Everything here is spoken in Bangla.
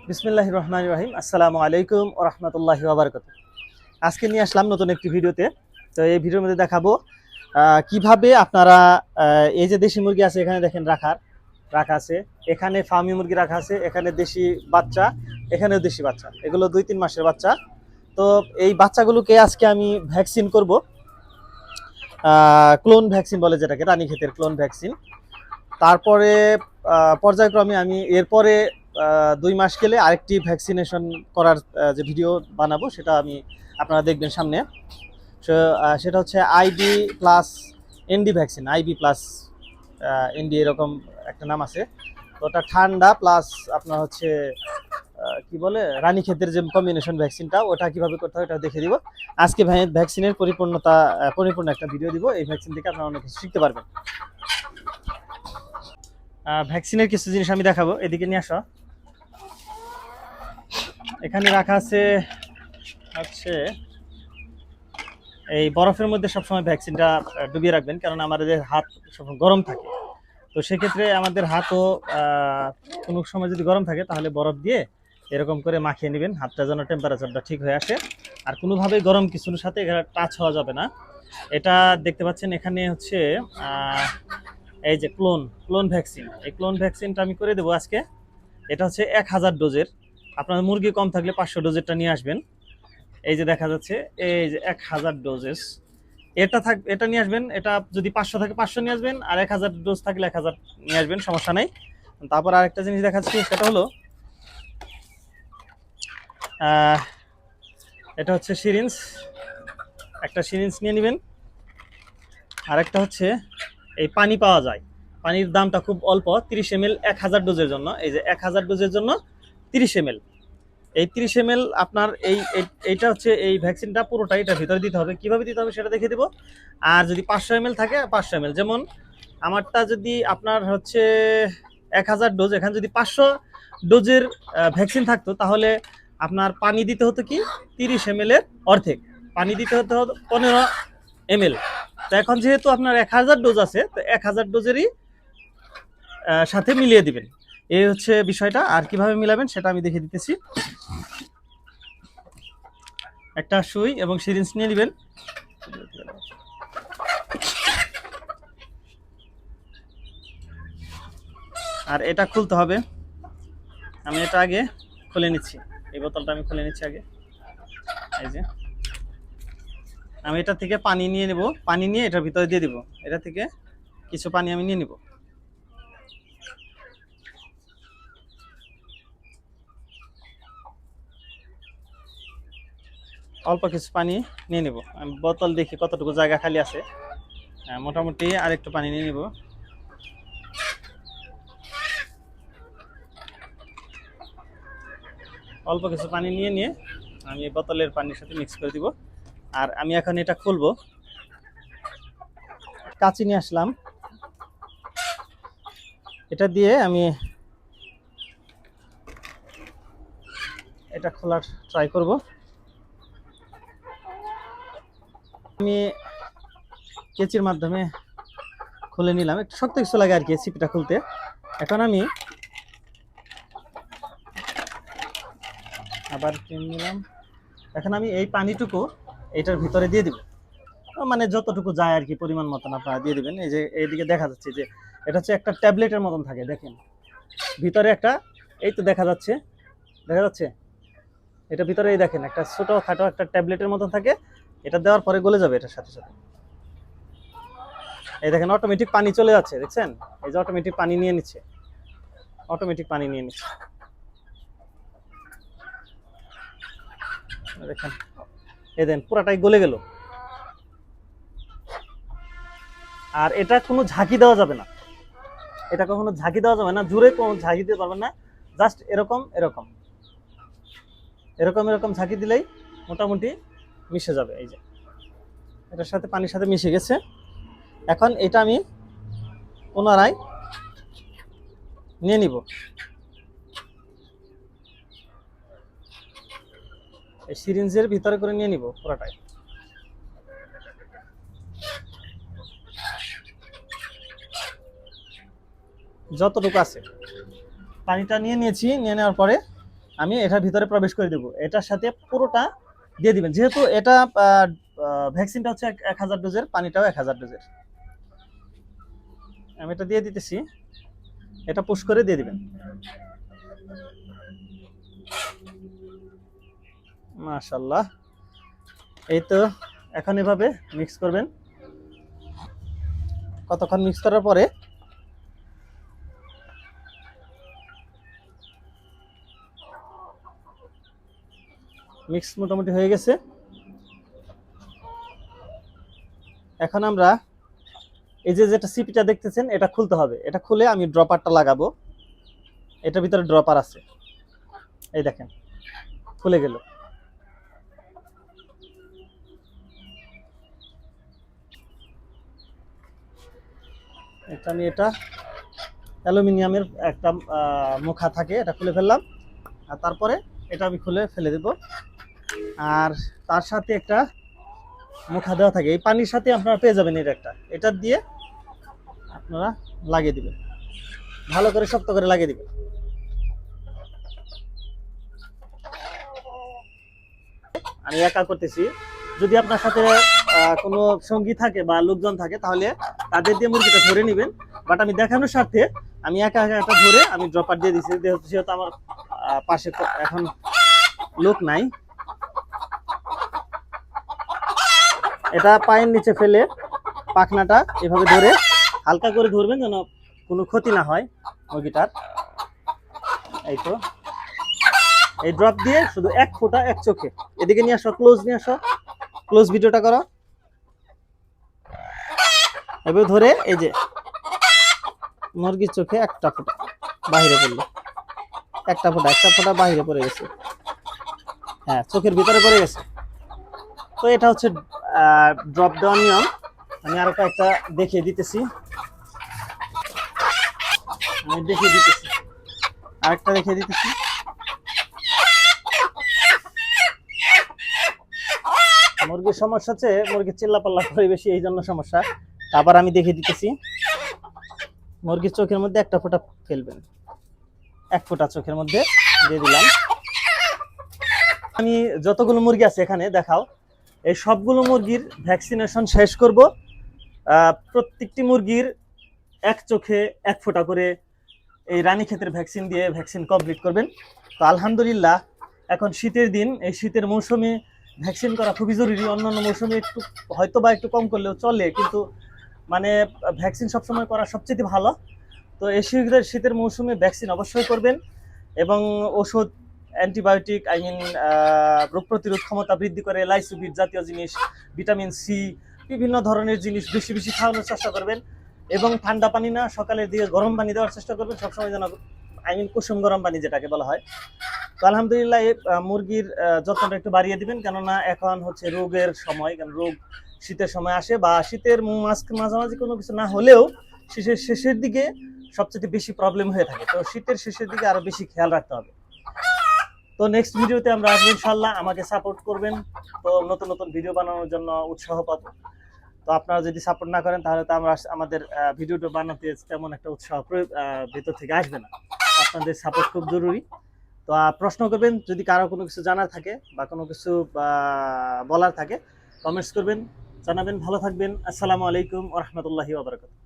বিসমিল্লাহির রহমানির রহিম। আসসালামু আলাইকুম ওয়া রাহমাতুল্লাহি ওয়া বারাকাতুহু। আজকে নিয়ে আসলাম নতুন একটি ভিডিওতে। তো এই ভিডিওর মধ্যে দেখাবো কিভাবে আপনারা এই যে দেশি মুরগি আছে এখানে দেখেন রাখা আছে, এখানে ফার্মি মুরগি রাখা আছে, এখানে দেশি বাচ্চা, এখানেও দেশি বাচ্চা, এগুলো 2-3 মাসের বাচ্চা। তো এই বাচ্চাগুলোকে আজকে আমি ভ্যাকসিন করব, ক্লোন ভ্যাকসিন বলে যেটাকে, রানীক্ষেতের ক্লোন ভ্যাকসিন। তারপরে পর্যায়ক্রমে আমি এরপরে 2 মাস গেলে আরেকটি ভ্যাকসিনেশন করার যে ভিডিও বানাবো সেটা আমি আপনারা দেখবেন সামনে। সেটা হচ্ছে IB plus ND vaccine, IB plus ND এরকম একটা নাম আছে। তো ওটা ঠান্ডা প্লাস আপনার হচ্ছে কি বলে রানীক্ষেতের যে কম্বিনেশন ভ্যাকসিনটা, ওটা কিভাবে করতে হয় ওটা দেখে দিব আজকে। ভ্যাকসিনের পরিপূর্ণ একটা ভিডিও দিব। এই ভ্যাকসিন থেকে আপনারা অনেক কিছু শিখতে পারবেন। ভ্যাকসিনের কিছু জিনিস আমি দেখাবো, এদিকে নিয়ে আসো। এখানে রাখা আছে হচ্ছে এই বরফের মধ্যে সবসময় ভ্যাকসিনটা ডুবিয়ে রাখবেন, কারণ আমাদের হাত সবসময় গরম থাকে। তো সেক্ষেত্রে আমাদের হাতও কোনো সময় যদি গরম থাকে তাহলে বরফ দিয়ে এরকম করে মাখিয়ে নেবেন, হাতটা যেন টেম্পারেচারটা ঠিক হয়ে আসে। আর কোনোভাবেই গরম কিছুর সাথে এটা টাচ হওয়া যাবে না। এটা দেখতে পাচ্ছেন এখানে হচ্ছে এই যে ক্লোন ভ্যাকসিন, এই ক্লোন ভ্যাকসিনটা আমি করে দেবো আজকে। এটা হচ্ছে 1000 ডোজের। আপনার মুরগি কম থাকলে 500 ডোজেরটা নিয়ে আসবেন। এই যে দেখা যাচ্ছে এই যে 1000 ডোজেস, এটা নিয়ে আসবেন। এটা যদি 500 থাকে 500 নিয়ে আসবেন, আর 1000 ডোজ থাকলে 1000 নিয়ে আসবেন, সমস্যা নাই। তারপর আরেকটা জিনিস দেখাচ্ছি, সেটা হলো এটা হচ্ছে সিরিঞ্জ, একটা সিরিঞ্জ নিয়ে নেবেন। আরেকটা হচ্ছে এই পানি পাওয়া যায়, পানির দামটা খুব অল্প, 30 ml 1000 ডোজের জন্য। এই যে 1000 ডোজের জন্য 30 ml, এই 30 ml আপনার এইটা হচ্ছে এই ভ্যাকসিনটা পুরোটাই এটার ভিতরে দিতে হবে। কিভাবে দিতে হবে সেটা দেখিয়ে দেবো। আর যদি 500 ml থাকে 500 ml, যেমন আমারটা যদি আপনার হচ্ছে 1000 ডোজ, এখানে যদি 500 ডোজের ভ্যাকসিন থাকতো তাহলে আপনার পানি দিতে হতো কি 30 ml এর অর্ধেক, পানি দিতে হতো 15 ml। তো এখন যেহেতু আপনার 1000 ডোজ আছে, তো 1000 ডোজেরই সাথে মিলিয়ে দিবেন। এই হচ্ছে বিষয়টা। আর কিভাবে মিলাবেন সেটা আমি দেখিয়ে দিতেছি। একটা সুই এবং সিরিঞ্জ নিয়ে নেবেন। আর এটা খুলতে হবে। আমি এটা আগে খুলে নিচ্ছি, এই বোতলটা আমি খুলে নিচ্ছি আগে। এই যে আমি এটা থেকে পানি নিয়ে নেব, পানি নিয়ে এটার ভিতরে দিয়ে দিব। এটা থেকে কিছু পানি আমি নিয়ে নিব। অল্প কিছু পানি নিয়ে নিব। আমি বোতল দেখি কতটুকু জায়গা খালি আছে। মোটামুটি আর একটু পানি নিয়ে নিব। অল্প কিছু পানি নিয়ে আমি বোতলের পানির সাথে মিক্স করে দিব। আর আমি এখন এটা খুলবো। কাঁচি নিয়ে আসলাম, এটা দিয়ে আমি এটা খোলার ট্রাই করব। আমি কেচির মাধ্যমে খুলে নিলাম, একটু শক্ত কিছু লাগে আর কি ছিপিটা খুলতে। এখন আমি আবার নিলাম। এখন আমি এই পানিটুকু এটার ভিতরে দিয়ে দিব, মানে যতটুকু যায় আর কি পরিমাণ মতন আপনারা দিয়ে দিবেন। এই যে এইদিকে দেখা যাচ্ছে যে এটা হচ্ছে একটা ট্যাবলেটের মতন থাকে, দেখেন ভিতরে একটা, এই তো দেখা যাচ্ছে এটা ভিতরে, এই দেখেন একটা ছোট খাটো একটা ট্যাবলেটের মতন থাকে। এটা দেওয়ার পরে গলে যাবে এটার সাথে সাথে। এই দেখেন অটোমেটিক পানি চলে যাচ্ছে, দেখছেন? এই যে অটোমেটিক পানি নিয়ে নিচ্ছে, দেখেন এই দেন পুরাটাই গলে গেল। আর এটা কোনো ঝাঁকি দেওয়া যাবে না, এটা কখনো ঝাঁকি দেওয়া যাবে না, জোরে কোনো ঝাঁকি দিতে পারবেন না। জাস্ট এরকম এরকম এরকম এরকম ঝাঁকি দিলেই মোটামুটি মিশে যাবে। এই যে এটার সাথে পানির সাথে মিশে গেছে। এখন এটা আমি পুনরায় নিয়ে নিব। এই সিরিঞ্জের ভিতরে করে নিয়ে নিব পুরোটাই। যতটুকু আছে পানিটা নিয়ে নিয়েছি, নিয়ে নেওয়ার পরে আমি এটার ভিতরে প্রবেশ করে দেবো, এটার সাথে পুরোটা দিয়ে দিবেন। যেহেতু এটা ভ্যাকসিনটা হচ্ছে 1000 ডোজের, পানিটাও 1000 ডোজের। আমি এটা দিয়ে দিতেছি, এটা পুশ করে দিয়ে দিবেন। মাশাআল্লাহ, এই তো। এখন এভাবে মিক্স করবেন। কতক্ষণ মিক্স করার পরে মিক্স মোটামুটি হয়ে গেছে। এখন আমরা এই যে যেটা সিপিটা দেখতেছেন এটা খুলতে হবে। এটা খুলে আমি ড্রপারটা লাগাবো। এটার ভিতরে ড্রপার আছে, এই দেখেন খুলে গেল। এটা অ্যালুমিনিয়ামের একটা মুখা থাকে, এটা খুলে ফেললাম। আর তারপরে এটা আমি খুলে ফেলে দেব। আর তার সাথে একটা মুখা দেওয়া থাকে, এই পানির সাথে আপনারা পেয়ে যাবেন। এটা দিয়ে আপনারা লাগিয়ে দিবেন, ভালো করে শক্ত করে লাগিয়ে দিবেন। আমি একা করতেছি, যদি আপনার সাথে কোনো সঙ্গী থাকে বা লোকজন থাকে তাহলে তাদের দিয়ে মুরগিটা ধরে নেবেন। বাট আমি দেখানোর স্বার্থে আমি একা একটা ধরে আমি ড্রপার দিয়ে দিচ্ছি, যেহেতু আমার পাশে এখন লোক নাই। এটা পায়ের নিচে ফেলে পাখনাটা এভাবে ধরে হালকা করে ধরবেন যেন কোনো ক্ষতি না হয় মুরগিটার। এই তো, এই ড্রপ দিয়ে শুধু 1 ফোঁটা 1 চোখে। এদিকে নিয়ে আসো, ক্লোজ নিয়ে আসো, ক্লোজ ভিডিওটা করো। এভাবে ধরে এই যে মুরগির চোখে 1টা ফোঁটা বাহিরে পড়লো, 1টা ফোঁটা বাহিরে পড়ে গেছে। হ্যাঁ, চোখের ভিতরে পড়ে গেছে। তো এটা হচ্ছে ড্রপ দেওয়ার নিয়ম। আমি আরো একটা দেখিয়ে দিতেছি, আরেকটা দেখিয়ে দিতেছি। মুরগির সমস্যা হচ্ছে মুরগির চিল্লাপাল্লা করে বেশি, এই জন্য সমস্যা। তারপর আমি দেখিয়ে দিতেছি, মুরগির চোখের মধ্যে 1টা ফোঁটা ফেলবেন, 1 ফোঁটা চোখের মধ্যে দিয়ে দিলাম। আমি যতগুলো মুরগি আছে এখানে দেখাও, এই সবগুলো মুরগির ভ্যাকসিনেশন শেষ করব। প্রত্যেকটি মুরগির 1 চোখে 1 ফোঁটা করে এই রানীক্ষেতের ভ্যাকসিন দিয়ে ভ্যাকসিন কমপ্লিট করবেন। তো আলহামদুলিল্লাহ, এখন শীতের দিন, এই শীতের মৌসুমে ভ্যাকসিন করা খুবই জরুরি। অন্যান্য মৌসুমে একটু হয়তো বা একটু কম করলেও চলে, কিন্তু মানে ভ্যাকসিন সবসময় করা সবচেয়ে ভালো। তো এই শীতের মৌসুমে ভ্যাকসিন অবশ্যই করবেন, এবং ওষুধ, অ্যান্টিবায়োটিক, রোগ প্রতিরোধ ক্ষমতা বৃদ্ধি করে লাইসোবিট জাতীয় জিনিস, ভিটামিন সি, বিভিন্ন ধরনের জিনিস বেশি বেশি খাওয়ানোর চেষ্টা করবেন। এবং ঠান্ডা পানি না, সকালের দিকে গরম পানি দেওয়ার চেষ্টা করবেন সবসময়, যেন কুসুম গরম পানি যেটাকে বলা হয়। তো আলহামদুলিল্লাহ, এই মুরগির যত্নটা একটু বাড়িয়ে দিবেন, কেননা এখন হচ্ছে রোগের সময়। কারণ রোগ শীতের সময় আসে, বা শীতের মাঝামাঝি কোনো কিছু না হলেও শেষের দিকে সবচেয়ে বেশি প্রবলেম হয়ে থাকে। তো শীতের শেষের দিকে আরো বেশি খেয়াল রাখতে হবে। তো নেক্সট ভিডিওতে আমরা আসবো ইনশাল্লাহ, আমাকে সাপোর্ট করবেন। তো নতুন নতুন ভিডিও বানানোর জন্য উৎসাহ পাবো। তো আপনারা যদি সাপোর্ট না করেন তাহলে তো আমাদের ভিডিওটা বানাতে তেমন একটা উৎসাহ ভেতর থেকে আসবে না। আপনাদের সাপোর্ট খুব জরুরি। তো প্রশ্ন করবেন, যদি কারো কোনো কিছু জানার থাকে বা কোনো কিছু বলার থাকে, কমেন্টস করবেন, জানাবেন। ভালো থাকবেন। আসসালামু আলাইকুম ওয়া রাহমাতুল্লাহি ওয়া বারাকাতুহু।